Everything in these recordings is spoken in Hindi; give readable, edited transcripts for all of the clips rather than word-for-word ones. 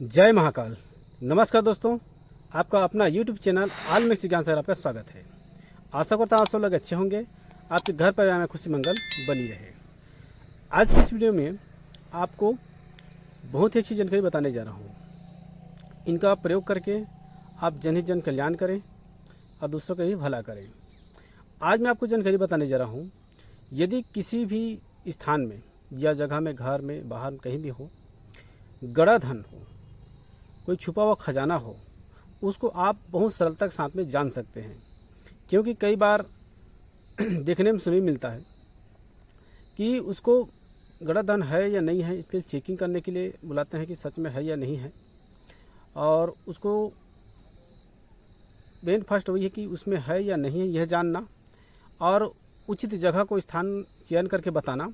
जय महाकाल। नमस्कार दोस्तों, आपका अपना YouTube चैनल आल मिक्स ज्ञान से आपका स्वागत है। आशा करता हूँ आप सब लोग अच्छे होंगे, आपके घर परिवार में खुशी मंगल बनी रहे। आज की इस वीडियो में आपको बहुत ही अच्छी जानकारी बताने जा रहा हूँ। इनका प्रयोग करके आप जन कल्याण करें और दूसरों का भी भला करें। आज मैं आपको जानकारी बताने जा रहा हूँ, यदि किसी भी स्थान में या जगह में, घर में, बाहर कहीं भी हो, गड़ा धन हो, कोई छुपा हुआ खजाना हो, उसको आप बहुत सरलता के साथ में जान सकते हैं। क्योंकि कई बार देखने में सुनी मिलता है कि उसको गड़ा धन है या नहीं है, इसके चेकिंग करने के लिए बुलाते हैं कि सच में है या नहीं है। और उसको मेन फर्स्ट वही है कि उसमें है या नहीं है यह जानना, और उचित जगह को स्थान चयन करके बताना,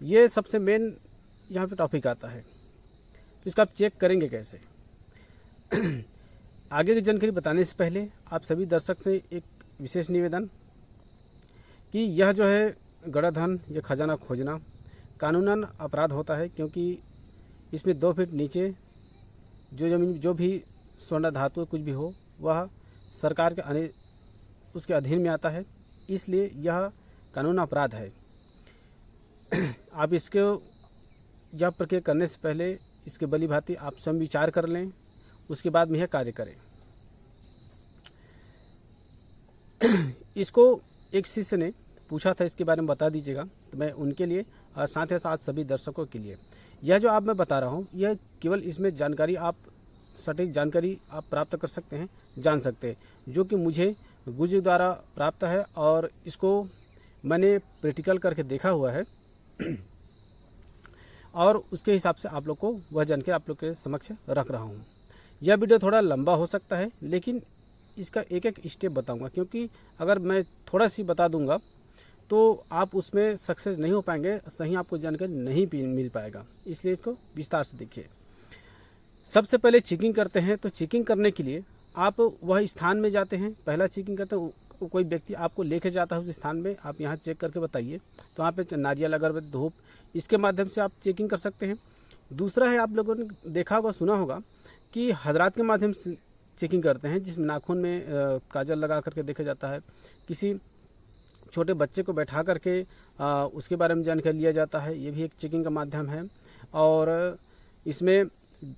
ये सबसे मेन यहाँ पे टॉपिक आता है। तो इसका आप चेक करेंगे कैसे। आगे की जानकारी बताने से पहले आप सभी दर्शक से एक विशेष निवेदन कि यह जो है गड़ा धन या खजाना खोजना कानूनन अपराध होता है। क्योंकि इसमें 2 फीट नीचे जो जमीन, जो भी स्वर्ण धातु कुछ भी हो, वह सरकार के उसके अधीन में आता है। इसलिए यह कानून अपराध है। आप इसके यह प्रक्रिया करने से पहले इसके भली भांति आप स्वयं विचार कर लें, उसके बाद में यह कार्य करें। इसको एक शिष्य ने पूछा था, इसके बारे में बता दीजिएगा, तो मैं उनके लिए और साथ ही साथ सभी दर्शकों के लिए यह जो आप मैं बता रहा हूँ, यह केवल इसमें जानकारी आप सटीक जानकारी आप प्राप्त कर सकते हैं, जान सकते हैं, जो कि मुझे गुरु द्वारा प्राप्त है और इसको मैंने प्रैक्टिकल करके देखा हुआ है। और उसके हिसाब से आप लोग को वह जानकारी आप लोग के समक्ष रख रहा हूँ। यह वीडियो थोड़ा लंबा हो सकता है, लेकिन इसका एक एक स्टेप बताऊंगा। क्योंकि अगर मैं थोड़ा सी बता दूंगा तो आप उसमें सक्सेस नहीं हो पाएंगे, सही आपको जानकारी नहीं मिल पाएगा। इसलिए इसको विस्तार से देखिए। सबसे पहले चेकिंग करते हैं। तो चेकिंग करने के लिए आप वह स्थान में जाते हैं। पहला चेकिंग करते हैं, कोई व्यक्ति आपको लेके जाता है उस स्थान में, आप यहाँ चेक करके बताइए। तो वहाँ पे नारियल, अगरबत्ती, धूप, इसके माध्यम से आप चेकिंग कर सकते हैं। दूसरा है, आप लोगों ने देखा होगा, सुना होगा कि हजरात के माध्यम से चेकिंग करते हैं, जिसमें नाखून में काजल लगा करके देखा जाता है। किसी छोटे बच्चे को बैठा करके उसके बारे में जानकारी लिया जाता है, ये भी एक चेकिंग का माध्यम है। और इसमें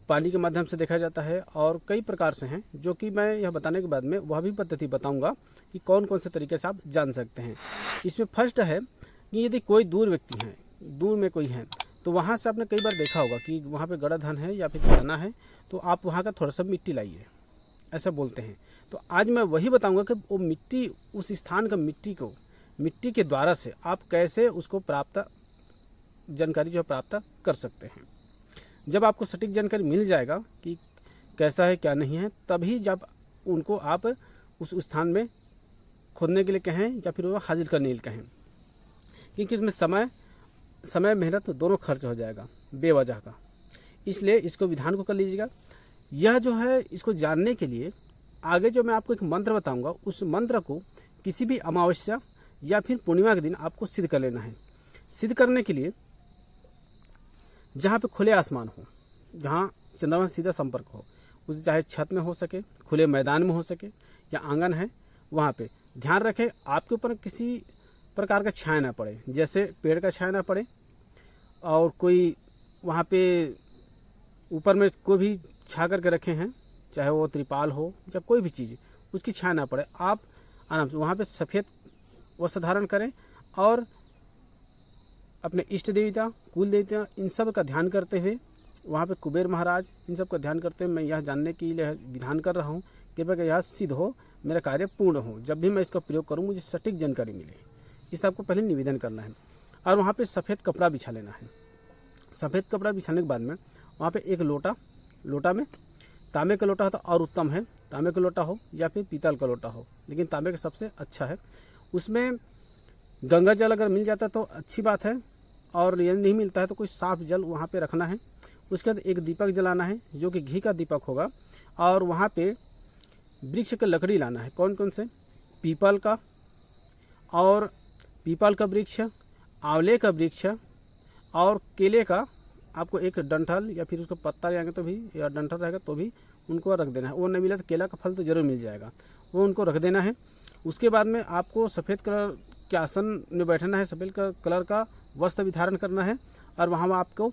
पानी के माध्यम से देखा जाता है, और कई प्रकार से हैं, जो कि मैं यह बताने के बाद में वह भी पद्धति बताऊंगा कि कौन कौन से तरीके से आप जान सकते हैं। इसमें फर्स्ट है कि यदि कोई दूर व्यक्ति है, दूर में कोई है, तो वहाँ से आपने कई बार देखा होगा कि वहाँ पे गड़ा धन है या फिर खजाना है, तो आप वहाँ का थोड़ा सा मिट्टी लाइए, ऐसा बोलते हैं। तो आज मैं वही बताऊंगा कि वो मिट्टी, उस स्थान का मिट्टी के द्वारा से आप कैसे उसको जानकारी जो प्राप्त कर सकते हैं। जब आपको सटीक जानकारी मिल जाएगा कि कैसा है क्या नहीं है, तभी जब उनको आप उस स्थान में खोदने के लिए कहें या फिर वो हाजिर करने के लिए कहें। क्योंकि इसमें समय मेहनत दोनों खर्च हो जाएगा बेवजह का। इसलिए इसको विधान को कर लीजिएगा। यह जो है, इसको जानने के लिए आगे जो मैं आपको एक मंत्र बताऊंगा, उस मंत्र को किसी भी अमावस्या या फिर पूर्णिमा के दिन आपको सिद्ध कर लेना है। सिद्ध करने के लिए जहाँ पे खुले आसमान हो, जहाँ चंद्रमा सीधा संपर्क हो, उस चाहे छत में हो सके, खुले मैदान में हो सके, या आंगन है, वहाँ पे ध्यान रखें आपके ऊपर किसी प्रकार का छाया ना पड़े। जैसे पेड़ का छाया ना पड़े, और कोई वहाँ पे ऊपर में कोई भी छा करके रखे हैं, चाहे वो त्रिपाल हो या कोई भी चीज़, उसकी छाया ना पड़े। आप आराम से वहाँ पे सफ़ेद वस्त्र धारण करें, और अपने इष्ट देवता, कुल देवता, इन सब का ध्यान करते हुए, वहाँ पे कुबेर महाराज, इन सब का ध्यान करते हुए मैं यह जानने के लिए विधान कर रहा हूँ कि भाई यह सिद्ध हो, मेरा कार्य पूर्ण हो। जब भी मैं इसका प्रयोग करूँ मुझे सटीक जानकारी मिले, इस आपको पहले निवेदन करना है। और वहाँ पे सफ़ेद कपड़ा बिछा लेना है। सफ़ेद कपड़ा बिछाने के बाद में वहाँ पे एक लोटा में तांबे का लोटा होता और उत्तम है, तांबे का लोटा हो या फिर पीतल का लोटा हो, लेकिन तांबे का सबसे अच्छा है। उसमें गंगा जल अगर मिल जाता है तो अच्छी बात है, और यदि नहीं मिलता है तो कोई साफ जल वहाँ पे रखना है। उसके बाद एक दीपक जलाना है, जो कि घी का दीपक होगा, और वहाँ पे वृक्ष का लकड़ी लाना है। कौन कौन से? पीपल का, और पीपल का वृक्ष, आंवले का वृक्ष, और केले का आपको एक डंठल या फिर उसका पत्ता ले आएंगे तो भी, या डंठल रहेगा तो भी उनको रख देना है। वो नहीं मिला तो केला का फल तो जरूर मिल जाएगा, वो उनको रख देना है। उसके बाद में आपको सफ़ेद कलर के आसन में बैठना है, सफ़ेद कलर का वस्त्र भी धारण करना है, और वहाँ आपको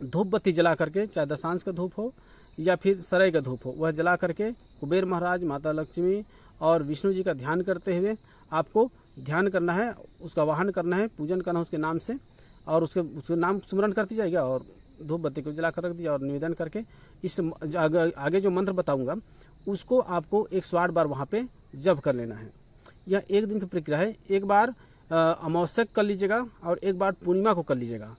धूप बत्ती जला करके, चाहे दशांश का धूप हो या फिर सराय का धूप हो, वह जला करके कुबेर महाराज, माता लक्ष्मी और विष्णु जी का ध्यान करते हुए आपको ध्यान करना है, उसका वाहन करना है, पूजन करना है उसके नाम से, और उसके नाम स्मरण करती जाएगा और धूप बत्ती को जला कर रख दिया और निवेदन करके इस आगे जो मंत्र बताऊंगा उसको आपको 108 बार वहाँ पे जप कर लेना है। यह एक दिन की प्रक्रिया है। एक बार अमावस्या कर लीजिएगा और एक बार पूर्णिमा को कर लीजिएगा।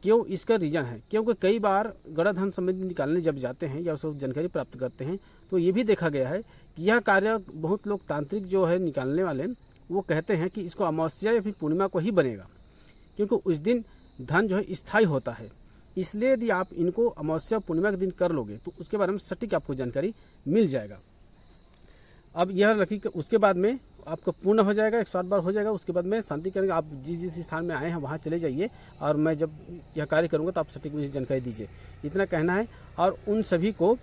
क्यों, इसका रीजन है क्योंकि कई बार गड़ा धन संबंधी निकालने जब जाते हैं या उसको जानकारी प्राप्त करते हैं तो ये भी देखा गया है कि यह कार्य बहुत लोग तांत्रिक जो है निकालने वाले वो कहते हैं कि इसको अमावस्या या फिर पूर्णिमा को ही बनेगा, क्योंकि उस दिन धन जो है स्थायी होता है। इसलिए यदि आप इनको अमावस्या पूर्णिमा के दिन कर लोगे तो उसके बारे में सटीक आपको जानकारी मिल जाएगा। अब यह रखी कि उसके बाद में आपका पूर्ण हो जाएगा, 108 बार हो जाएगा। उसके बाद में शांति करेंगे। आप जिस स्थान में आए हैं वहाँ चले जाइए और मैं जब यह कार्य करूँगा तो आप सटीक मुझे जानकारी दीजिए, इतना कहना है। और उन सभी को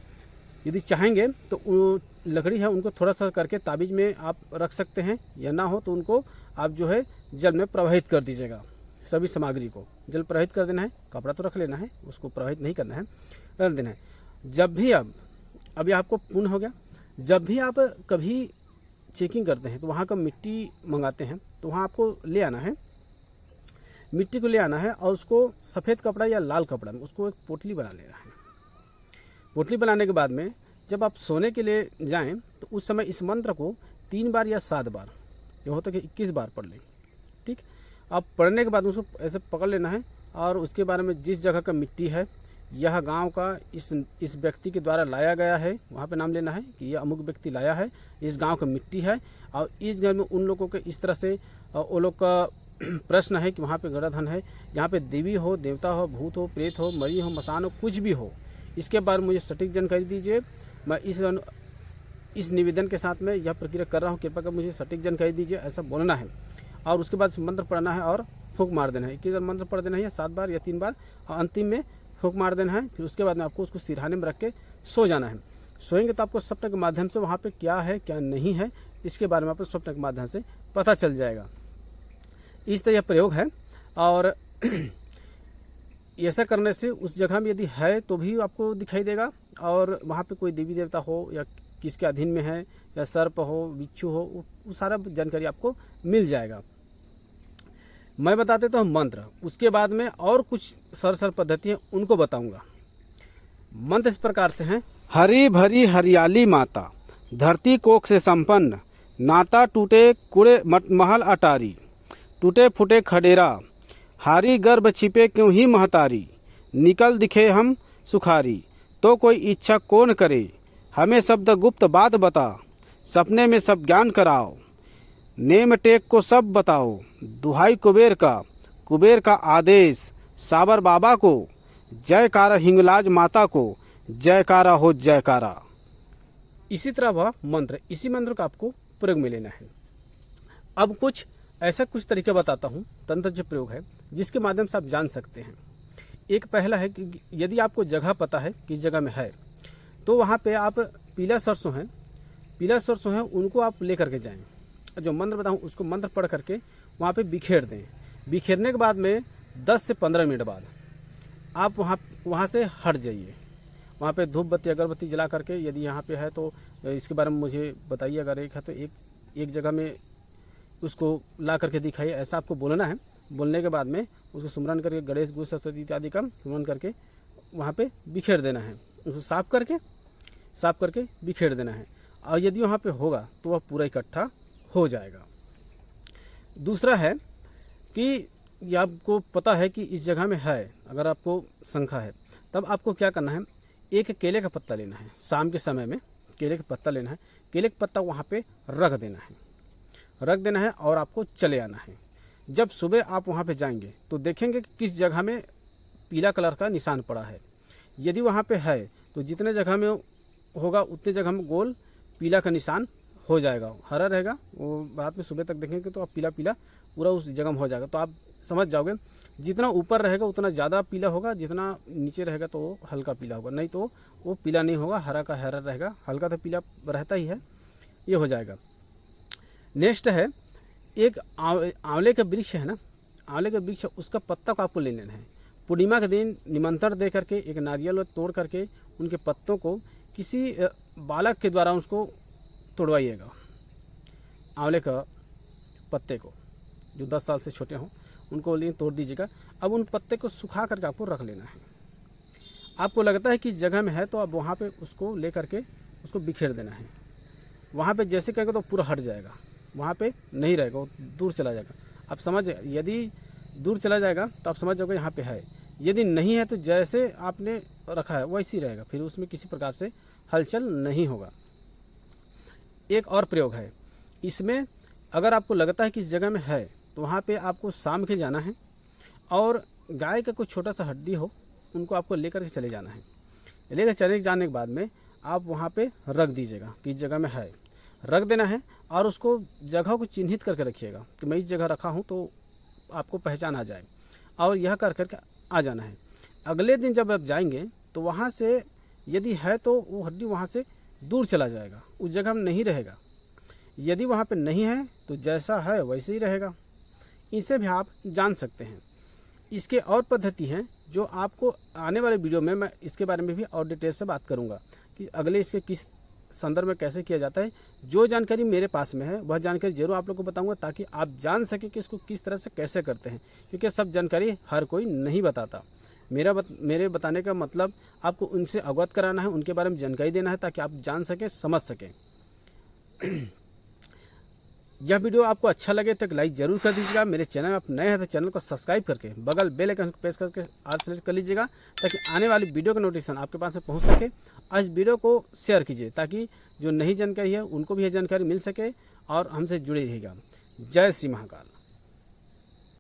यदि चाहेंगे तो लकड़ी है उनको थोड़ा सा करके ताबीज में आप रख सकते हैं, या ना हो तो उनको आप जो है जल में प्रवाहित कर दीजिएगा। सभी सामग्री को जल प्रवाहित कर देना है, कपड़ा तो रख लेना है, उसको प्रवाहित नहीं करना है, कर देना है। जब भी अभी आपको पूर्ण हो गया, जब भी आप कभी चेकिंग करते हैं तो वहाँ का मिट्टी मंगाते हैं तो वहाँ आपको ले आना है, मिट्टी को ले आना है और उसको सफ़ेद कपड़ा या लाल कपड़ा में उसको एक पोटली बना लेना है। पोटली बनाने के बाद में जब आप सोने के लिए जाएं तो उस समय इस मंत्र को 3 बार या 7 बार, ये होता है कि 21 बार पढ़ लें। ठीक, आप पढ़ने के बाद उसको ऐसे पकड़ लेना है और उसके बारे में जिस जगह का मिट्टी है, यह गांव का इस व्यक्ति के द्वारा लाया गया है, वहाँ पे नाम लेना है कि यह अमुक व्यक्ति लाया है, इस गांव का मिट्टी है। और इस घर में उन लोगों के इस तरह से वो लोग का प्रश्न है कि वहाँ पे गड़ा धन है, यहाँ पे देवी हो, देवता हो, भूत हो, प्रेत हो, मरी हो, मसान हो, कुछ भी हो, इसके बारे में मुझे सटीक जानकारी दीजिए। मैं इस निवेदन के साथ में यह प्रक्रिया कर रहा हूँ, कृपया कर मुझे सटीक जानकारी दीजिए, ऐसा बोलना है। और उसके बाद मंत्र पढ़ना है और फूंक मार देना है। 21 बार मंत्र पढ़ देना है, या 7 बार या 3 बार, और अंतिम में फूंक मार देना है। फिर उसके बाद में आपको उसको सिरहाने में रख के सो जाना है। सोएंगे तो आपको स्वप्न के माध्यम से वहाँ पे क्या है क्या नहीं है इसके बारे में आपको स्वप्न के माध्यम से पता चल जाएगा। इस तरह प्रयोग है। और ऐसा करने से उस जगह में यदि है तो भी आपको दिखाई देगा, और वहाँ पे कोई देवी देवता हो या किसके अधीन में है, या सर्प हो, बिच्छू हो, वो सारा जानकारी आपको मिल जाएगा। मैं बता देता हूँ मंत्र, उसके बाद में और कुछ सरल पद्धति है उनको बताऊंगा। मंत्र इस प्रकार से हैं। हरी भरी हरियाली माता, धरती कोख से संपन्न, नाता टूटे कुड़े महल अटारी, टूटे फूटे खडेरा, हारी गर्भ छिपे क्यों ही महतारी, निकल दिखे हम सुखारी, तो कोई इच्छा कौन करे, हमें शब्द गुप्त बात बता, सपने में सब ज्ञान कराओ, नेम टेक को सब बताओ, दुहाई कुबेर का आदेश, साबर बाबा को, जयकारा हिंगलाज माता को, जयकारा हो जयकारा। इसी तरह वह मंत्र, इसी मंत्र का आपको प्रयोग में लेना है। अब कुछ तरीके बताता हूँ, तंत्र जो प्रयोग है जिसके माध्यम से आप जान सकते हैं। एक पहला है कि यदि आपको जगह पता है किस जगह में है तो वहाँ पे आप पीला सरसों है उनको आप लेकर के जाएं। जो मंत्र बताऊँ उसको मंत्र पढ़ करके वहाँ पे बिखेर दें। बिखेरने के बाद में 10 से 15 मिनट बाद आप वहाँ से हट जाइए। वहाँ पे धूप बत्ती अगरबत्ती जला करके, यदि यहाँ पे है तो इसके बारे में मुझे बताइए, अगर एक है तो एक जगह में उसको ला करके दिखाइए, ऐसा आपको बोलना है। बोलने के बाद में उसको सुमरन करके गणेश गुरु सरस्वती इत्यादि का सुमरन करके वहाँ पे बिखेर देना है। उसको साफ करके बिखेर देना है, और यदि वहाँ पे होगा तो वह पूरा इकट्ठा हो जाएगा। दूसरा है कि ये आपको पता है कि इस जगह में है, अगर आपको शंका है तब आपको क्या करना है, एक केले का पत्ता लेना है। शाम के समय में केले का पत्ता लेना है, केले का पत्ता वहाँ पे रख देना है और आपको चले आना है। जब सुबह आप वहाँ पे जाएंगे तो देखेंगे कि किस जगह में पीला कलर का निशान पड़ा है। यदि वहाँ पे है तो जितने जगह में होगा उतने जगह में गोल पीला का निशान हो जाएगा। हरा रहेगा वो रात में सुबह तक देखेंगे तो आप पीला पूरा उस जगह में हो जाएगा, तो आप समझ जाओगे जितना ऊपर रहेगा उतना ज़्यादा पीला होगा, जितना नीचे रहेगा तो वो हल्का पीला होगा, नहीं तो वो पीला नहीं होगा, हरा का हरा रहेगा, हल्का तो पीला रहता ही है, ये हो जाएगा। नेक्स्ट है एक आंवले का वृक्ष है ना, आंवले का वृक्ष, उसका पत्ता को आपको ले लेना है। पूर्णिमा के दिन निमंत्रण दे करके एक नारियल तोड़ करके उनके पत्तों को किसी बालक के द्वारा उसको तोड़वाइएगा। आंवले का पत्ते को जो 10 साल से छोटे हों उनको लिए तोड़ दीजिएगा। अब उन पत्ते को सुखा करके आपको रख लेना है। आपको लगता है कि इस जगह में है तो आप वहाँ पे उसको ले करके उसको बिखेर देना है। वहाँ पे जैसे कहेंगे तो पूरा हट जाएगा, वहाँ पे नहीं रहेगा, वो दूर चला जाएगा। आप समझ, यदि दूर चला जाएगा तो आप समझ जाओगे यहाँ पे है, यदि नहीं है तो जैसे आपने रखा है वैसे ही रहेगा, फिर उसमें किसी प्रकार से हलचल नहीं होगा। एक और प्रयोग है इसमें, अगर आपको लगता है कि इस जगह में है तो वहाँ पे आपको शाम के जाना है और गाय का कोई छोटा सा हड्डी हो उनको आपको लेकर के चले जाना है। लेकर चले जाने के बाद में आप वहाँ पे रख दीजिएगा कि इस जगह में है, रख देना है और उसको जगह को चिन्हित करके रखिएगा कि मैं इस जगह रखा हूँ, तो आपको पहचान आ जाए और यह कर करके आ जाना है। अगले दिन जब आप जाएंगे तो वहाँ से यदि है तो वो हड्डी वहाँ से दूर चला जाएगा, उस जगह में नहीं रहेगा। यदि वहाँ पे नहीं है तो जैसा है वैसे ही रहेगा। इसे भी आप जान सकते हैं। इसके और पद्धति हैं जो आपको आने वाले वीडियो में मैं इसके बारे में भी और डिटेल से बात करूंगा कि अगले इसके किस संदर्भ में कैसे किया जाता है। जो जानकारी मेरे पास में है वह जानकारी जरूर आप लोग को बताऊंगा ताकि आप जान सकें कि इसको किस तरह से कैसे करते हैं, क्योंकि सब जानकारी हर कोई नहीं बताता। मेरे बताने का मतलब आपको उनसे अवगत कराना है, उनके बारे में जानकारी देना है ताकि आप जान सकें, समझ सकें। यह वीडियो आपको अच्छा लगे तो एक लाइक जरूर कर दीजिएगा। मेरे चैनल में आप नए हैं तो चैनल को सब्सक्राइब करके बगल बेल आइकन को प्रेस करके ऑल सेलेक्ट कर लीजिएगा ताकि आने वाली वीडियो का नोटिफिकेशन आपके पास में पहुंच सके। आज वीडियो को शेयर कीजिए ताकि जो नई जानकारी है उनको भी यह जानकारी मिल सके और हमसे जुड़े रहिएगा। जय श्री महाकाल।